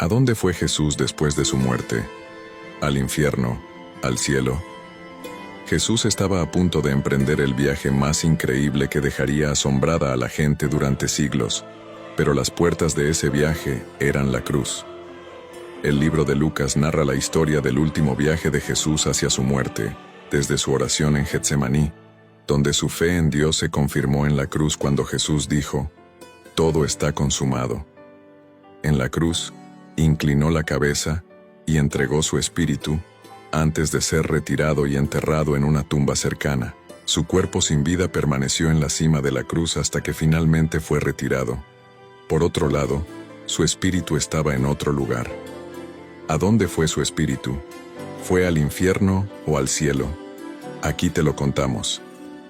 ¿A dónde fue Jesús después de su muerte? ¿Al infierno? ¿Al cielo? Jesús estaba a punto de emprender el viaje más increíble que dejaría asombrada a la gente durante siglos, pero las puertas de ese viaje eran la cruz. El libro de Lucas narra la historia del último viaje de Jesús hacia su muerte, desde su oración en Getsemaní, donde su fe en Dios se confirmó en la cruz cuando Jesús dijo: «Todo está consumado». En la cruz, inclinó la cabeza y entregó su espíritu, antes de ser retirado y enterrado en una tumba cercana. Su cuerpo sin vida permaneció en la cima de la cruz hasta que finalmente fue retirado. Por otro lado, su espíritu estaba en otro lugar. ¿A dónde fue su espíritu? ¿Fue al infierno o al cielo? Aquí te lo contamos.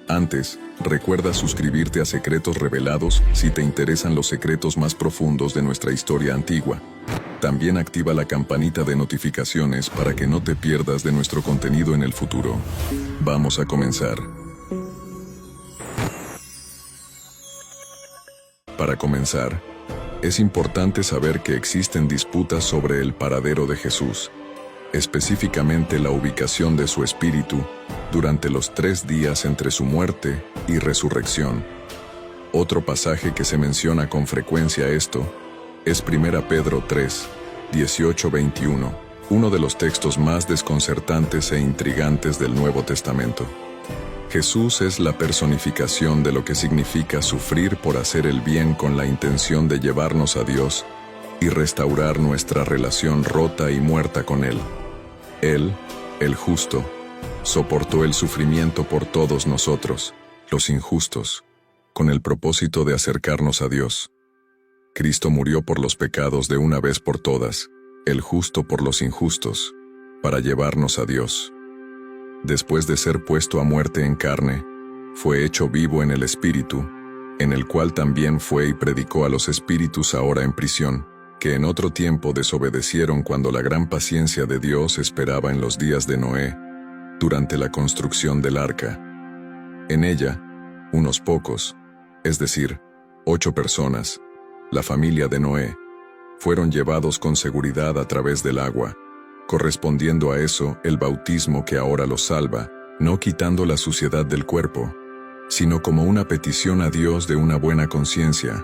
Antes, recuerda suscribirte a Secretos Revelados si te interesan los secretos más profundos de nuestra historia antigua. También activa la campanita de notificaciones para que no te pierdas de nuestro contenido en el futuro. Vamos a comenzar. Para comenzar, es importante saber que existen disputas sobre el paradero de Jesús, específicamente la ubicación de su espíritu durante los 3 días entre su muerte y resurrección. Otro pasaje que se menciona con frecuencia es 1 Pedro 3, 18-21, uno de los textos más desconcertantes e intrigantes del Nuevo Testamento. Jesús es la personificación de lo que significa sufrir por hacer el bien con la intención de llevarnos a Dios y restaurar nuestra relación rota y muerta con Él. Él, el justo, soportó el sufrimiento por todos nosotros, los injustos, con el propósito de acercarnos a Dios. Cristo murió por los pecados de una vez por todas, el justo por los injustos, para llevarnos a Dios. Después de ser puesto a muerte en carne, fue hecho vivo en el Espíritu, en el cual también fue y predicó a los espíritus ahora en prisión, que en otro tiempo desobedecieron cuando la gran paciencia de Dios esperaba en los días de Noé, durante la construcción del arca. En ella, unos pocos, es decir, 8 personas, la familia de Noé, fueron llevados con seguridad a través del agua, correspondiendo a eso el bautismo que ahora los salva, no quitando la suciedad del cuerpo, sino como una petición a Dios de una buena conciencia,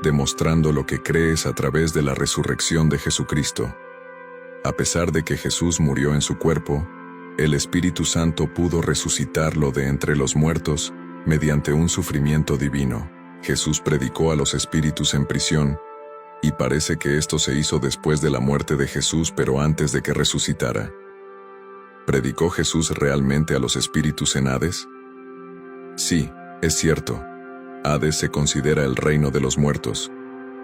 demostrando lo que crees a través de la resurrección de Jesucristo. A pesar de que Jesús murió en su cuerpo, el Espíritu Santo pudo resucitarlo de entre los muertos mediante un sufrimiento divino. Jesús predicó a los espíritus en prisión, y parece que esto se hizo después de la muerte de Jesús, pero antes de que resucitara. ¿Predicó Jesús realmente a los espíritus en Hades? Sí, es cierto. Hades se considera el reino de los muertos,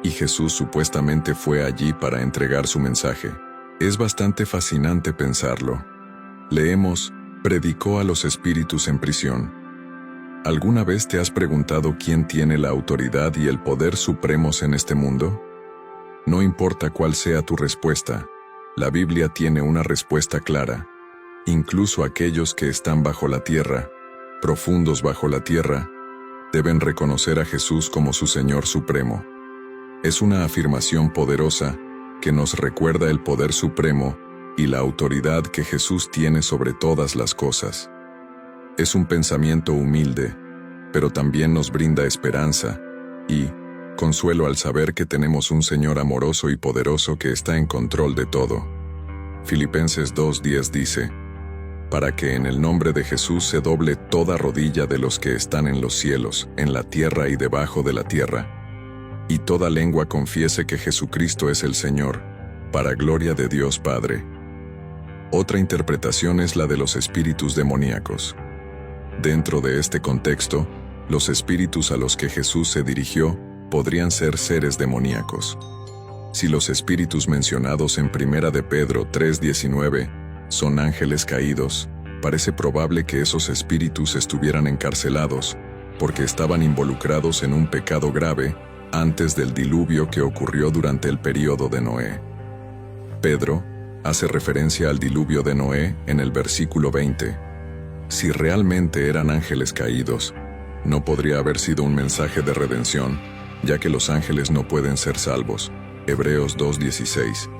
y Jesús supuestamente fue allí para entregar su mensaje. Es bastante fascinante pensarlo. Leemos: predicó a los espíritus en prisión. ¿Alguna vez te has preguntado quién tiene la autoridad y el poder supremos en este mundo? No importa cuál sea tu respuesta, la Biblia tiene una respuesta clara. Incluso aquellos que están bajo la tierra, profundos bajo la tierra, deben reconocer a Jesús como su Señor Supremo. Es una afirmación poderosa que nos recuerda el poder supremo y la autoridad que Jesús tiene sobre todas las cosas. Es un pensamiento humilde, pero también nos brinda esperanza y consuelo al saber que tenemos un Señor amoroso y poderoso que está en control de todo. Filipenses 2:10 dice: para que en el nombre de Jesús se doble toda rodilla de los que están en los cielos, en la tierra y debajo de la tierra, y toda lengua confiese que Jesucristo es el Señor, para gloria de Dios Padre. Otra interpretación es la de los espíritus demoníacos. Dentro de este contexto, los espíritus a los que Jesús se dirigió podrían ser seres demoníacos. Si los espíritus mencionados en 1 de Pedro 3:19 son ángeles caídos, parece probable que esos espíritus estuvieran encarcelados, porque estaban involucrados en un pecado grave antes del diluvio que ocurrió durante el período de Noé. Pedro hace referencia al diluvio de Noé en el versículo 20. Si realmente eran ángeles caídos, no podría haber sido un mensaje de redención, ya que los ángeles no pueden ser salvos. Hebreos 2:16.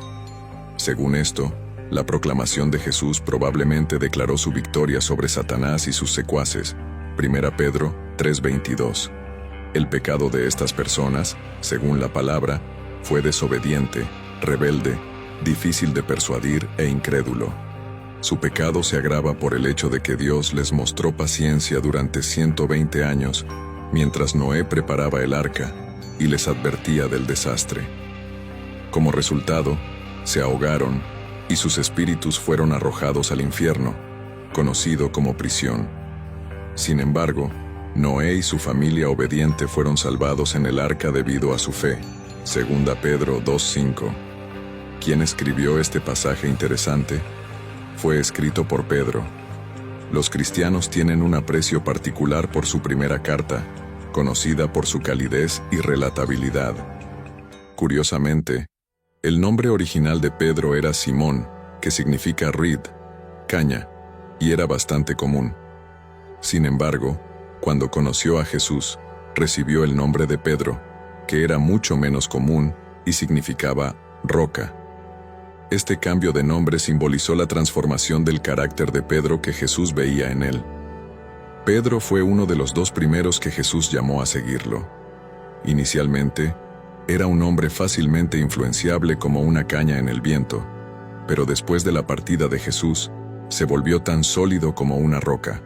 Según esto, la proclamación de Jesús probablemente declaró su victoria sobre Satanás y sus secuaces. 1 Pedro 3:22. El pecado de estas personas, según la palabra, fue desobediente, rebelde, difícil de persuadir e incrédulo. Su pecado se agrava por el hecho de que Dios les mostró paciencia durante 120 años, mientras Noé preparaba el arca y les advertía del desastre. Como resultado, se ahogaron y sus espíritus fueron arrojados al infierno, conocido como prisión. Sin embargo, Noé y su familia obediente fueron salvados en el arca debido a su fe. 2 Pedro 2:5. ¿Quién escribió este pasaje interesante? Fue escrito por Pedro. Los cristianos tienen un aprecio particular por su primera carta, conocida por su calidez y relatabilidad. Curiosamente, el nombre original de Pedro era Simón, que significa reed, caña, y era bastante común. Sin embargo, cuando conoció a Jesús, recibió el nombre de Pedro, que era mucho menos común y significaba roca. Este cambio de nombre simbolizó la transformación del carácter de Pedro que Jesús veía en él. Pedro fue uno de los dos primeros que Jesús llamó a seguirlo. Inicialmente, era un hombre fácilmente influenciable como una caña en el viento, pero después de la partida de Jesús, se volvió tan sólido como una roca.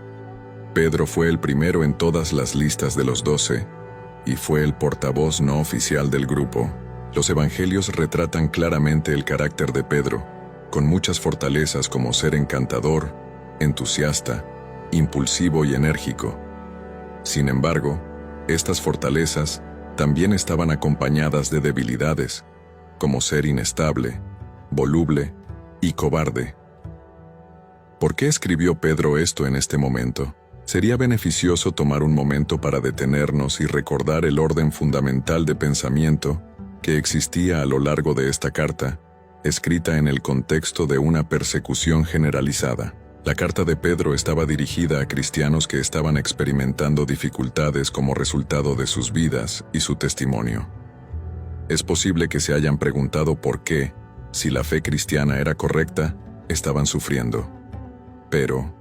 Pedro fue el primero en todas las listas de los 12, y fue el portavoz no oficial del grupo. Los evangelios retratan claramente el carácter de Pedro, con muchas fortalezas como ser encantador, entusiasta, impulsivo y enérgico. Sin embargo, estas fortalezas también estaban acompañadas de debilidades, como ser inestable, voluble y cobarde. ¿Por qué escribió Pedro esto en este momento? Sería beneficioso tomar un momento para detenernos y recordar el orden fundamental de pensamiento que existía a lo largo de esta carta, escrita en el contexto de una persecución generalizada. La carta de Pedro estaba dirigida a cristianos que estaban experimentando dificultades como resultado de sus vidas y su testimonio. Es posible que se hayan preguntado por qué, si la fe cristiana era correcta, estaban sufriendo. Pero,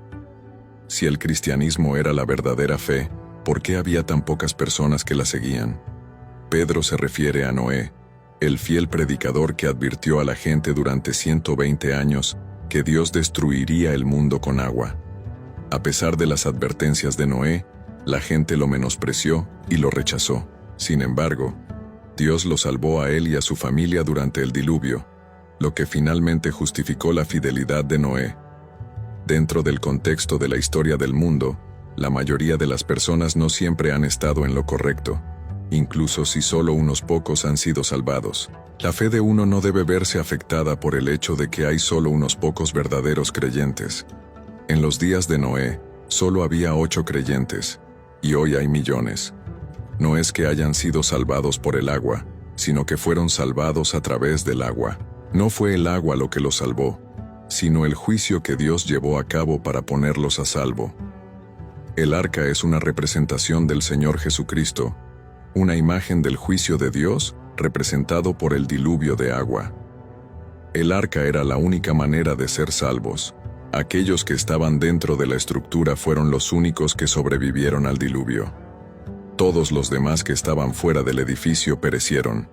si el cristianismo era la verdadera fe, ¿por qué había tan pocas personas que la seguían? Pedro se refiere a Noé, el fiel predicador que advirtió a la gente durante 120 años que Dios destruiría el mundo con agua. A pesar de las advertencias de Noé, la gente lo menospreció y lo rechazó. Sin embargo, Dios lo salvó a él y a su familia durante el diluvio, lo que finalmente justificó la fidelidad de Noé. Dentro del contexto de la historia del mundo, la mayoría de las personas no siempre han estado en lo correcto, incluso si solo unos pocos han sido salvados. La fe de uno no debe verse afectada por el hecho de que hay solo unos pocos verdaderos creyentes. En los días de Noé, solo había 8 creyentes, y hoy hay millones. No es que hayan sido salvados por el agua, sino que fueron salvados a través del agua. No fue el agua lo que los salvó, sino el juicio que Dios llevó a cabo para ponerlos a salvo. El arca es una representación del Señor Jesucristo, una imagen del juicio de Dios representado por el diluvio de agua. El arca era la única manera de ser salvos. Aquellos que estaban dentro de la estructura fueron los únicos que sobrevivieron al diluvio. Todos los demás que estaban fuera del edificio perecieron.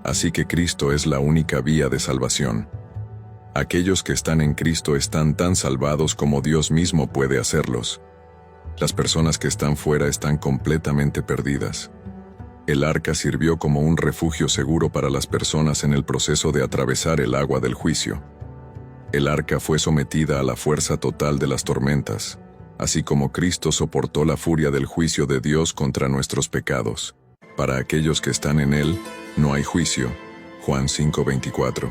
Así que Cristo es la única vía de salvación. Aquellos que están en Cristo están tan salvados como Dios mismo puede hacerlos. Las personas que están fuera están completamente perdidas. El arca sirvió como un refugio seguro para las personas en el proceso de atravesar el agua del juicio. El arca fue sometida a la fuerza total de las tormentas, así como Cristo soportó la furia del juicio de Dios contra nuestros pecados. Para aquellos que están en Él, no hay juicio. Juan 5:24.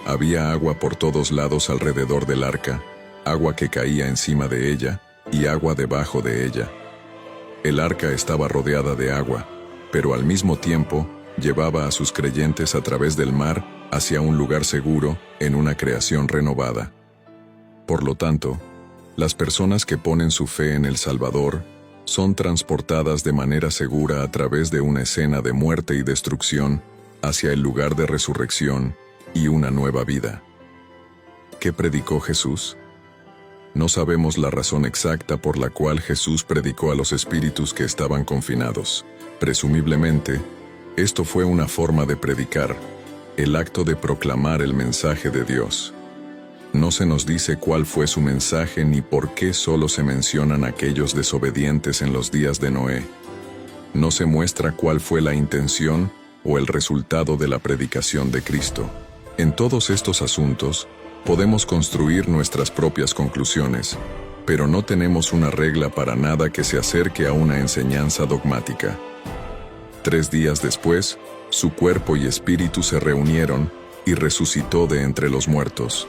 Había agua por todos lados alrededor del arca, agua que caía encima de ella, y agua debajo de ella. El arca estaba rodeada de agua, pero al mismo tiempo, llevaba a sus creyentes a través del mar hacia un lugar seguro, en una creación renovada. Por lo tanto, las personas que ponen su fe en el Salvador son transportadas de manera segura a través de una escena de muerte y destrucción hacia el lugar de resurrección y una nueva vida. ¿Qué predicó Jesús? No sabemos la razón exacta por la cual Jesús predicó a los espíritus que estaban confinados. Presumiblemente, esto fue una forma de predicar, el acto de proclamar el mensaje de Dios. No se nos dice cuál fue su mensaje ni por qué solo se mencionan aquellos desobedientes en los días de Noé. No se muestra cuál fue la intención o el resultado de la predicación de Cristo. En todos estos asuntos, podemos construir nuestras propias conclusiones, pero no tenemos una regla para nada que se acerque a una enseñanza dogmática. 3 días después, su cuerpo y espíritu se reunieron y resucitó de entre los muertos.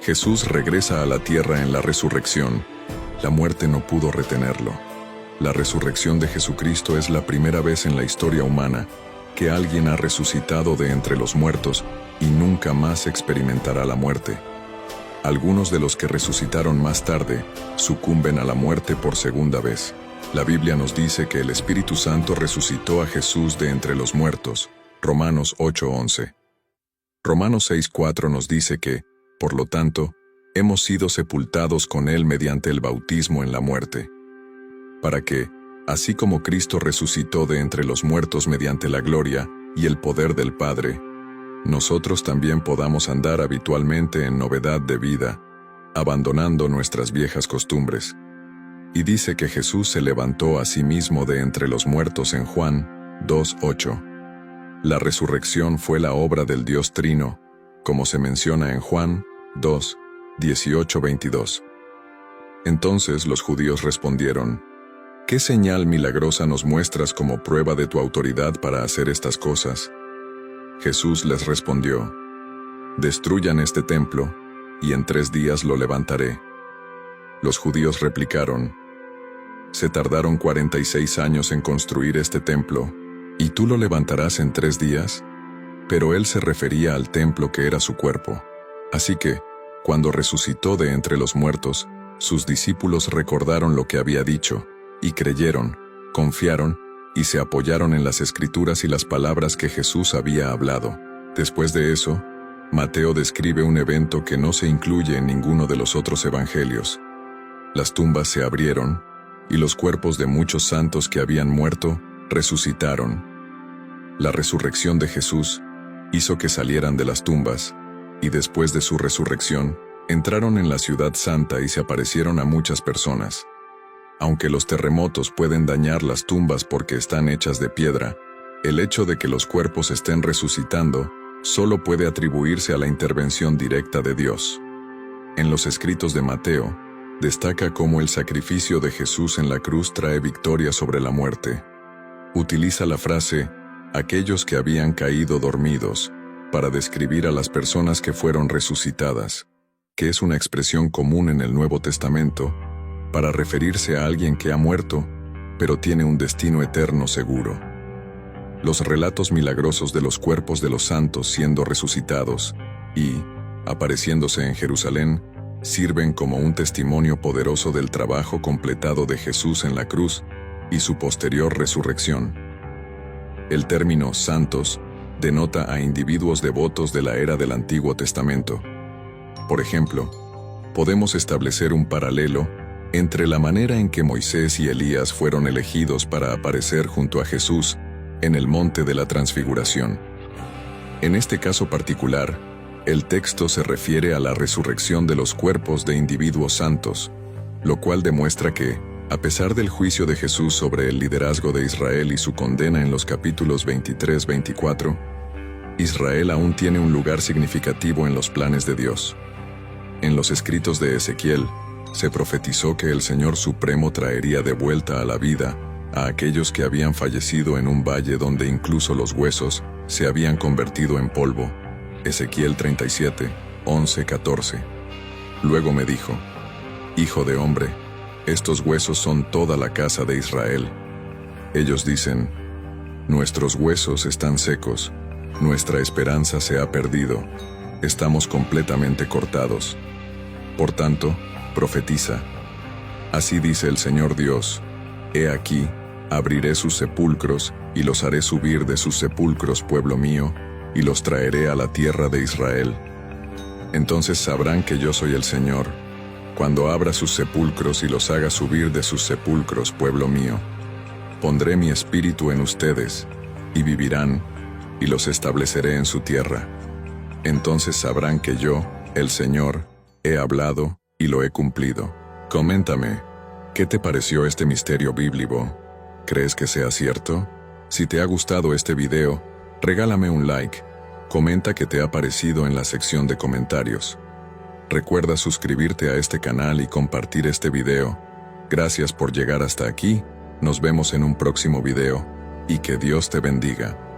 Jesús regresa a la tierra en la resurrección. La muerte no pudo retenerlo. La resurrección de Jesucristo es la primera vez en la historia humana que alguien ha resucitado de entre los muertos y nunca más experimentará la muerte. Algunos de los que resucitaron más tarde sucumben a la muerte por segunda vez. La Biblia nos dice que el Espíritu Santo resucitó a Jesús de entre los muertos. Romanos 8:11. Romanos 6:4 nos dice que, por lo tanto, hemos sido sepultados con Él mediante el bautismo en la muerte, para que, así como Cristo resucitó de entre los muertos mediante la gloria y el poder del Padre, nosotros también podamos andar habitualmente en novedad de vida, abandonando nuestras viejas costumbres. Y dice que Jesús se levantó a sí mismo de entre los muertos en Juan 2:8. La resurrección fue la obra del Dios Trino, como se menciona en Juan 2:18-22. Entonces los judíos respondieron: ¿qué señal milagrosa nos muestras como prueba de tu autoridad para hacer estas cosas? Jesús les respondió: destruyan este templo, y en 3 días lo levantaré. Los judíos replicaron: se tardaron 46 años en construir este templo, ¿y tú lo levantarás en 3 días? Pero él se refería al templo que era su cuerpo. Así que, cuando resucitó de entre los muertos, sus discípulos recordaron lo que había dicho, y creyeron, confiaron, y se apoyaron en las Escrituras y las palabras que Jesús había hablado. Después de eso, Mateo describe un evento que no se incluye en ninguno de los otros evangelios. Las tumbas se abrieron, y los cuerpos de muchos santos que habían muerto resucitaron. La resurrección de Jesús hizo que salieran de las tumbas, y después de su resurrección, entraron en la ciudad santa y se aparecieron a muchas personas. Aunque los terremotos pueden dañar las tumbas porque están hechas de piedra, el hecho de que los cuerpos estén resucitando solo puede atribuirse a la intervención directa de Dios. En los escritos de Mateo, destaca cómo el sacrificio de Jesús en la cruz trae victoria sobre la muerte. Utiliza la frase «aquellos que habían caído dormidos» para describir a las personas que fueron resucitadas, que es una expresión común en el Nuevo Testamento, para referirse a alguien que ha muerto, pero tiene un destino eterno seguro. Los relatos milagrosos de los cuerpos de los santos siendo resucitados y, apareciéndose en Jerusalén, sirven como un testimonio poderoso del trabajo completado de Jesús en la cruz y su posterior resurrección. El término santos denota a individuos devotos de la era del Antiguo Testamento. Por ejemplo, podemos establecer un paralelo entre la manera en que Moisés y Elías fueron elegidos para aparecer junto a Jesús en el monte de la Transfiguración. En este caso particular, el texto se refiere a la resurrección de los cuerpos de individuos santos, lo cual demuestra que, a pesar del juicio de Jesús sobre el liderazgo de Israel y su condena en los capítulos 23-24, Israel aún tiene un lugar significativo en los planes de Dios. En los escritos de Ezequiel, se profetizó que el Señor Supremo traería de vuelta a la vida a aquellos que habían fallecido en un valle donde incluso los huesos se habían convertido en polvo. Ezequiel 37, 11-14. Luego me dijo: Hijo de hombre, estos huesos son toda la casa de Israel. Ellos dicen: nuestros huesos están secos, nuestra esperanza se ha perdido, estamos completamente cortados. Por tanto, profetiza. Así dice el Señor Dios: He aquí, Abriré sus sepulcros, y los haré subir de sus sepulcros, pueblo mío, y los traeré a la tierra de Israel. Entonces sabrán que yo soy el Señor, cuando abra sus sepulcros y los haga subir de sus sepulcros, pueblo mío. Pondré mi espíritu en ustedes, y vivirán, y los estableceré en su tierra. Entonces sabrán que yo, el Señor, he hablado y lo he cumplido. Coméntame, ¿qué te pareció este misterio bíblico? ¿Crees que sea cierto? Si te ha gustado este video, regálame un like, comenta qué te ha parecido en la sección de comentarios. Recuerda suscribirte a este canal y compartir este video. Gracias por llegar hasta aquí, nos vemos en un próximo video, y que Dios te bendiga.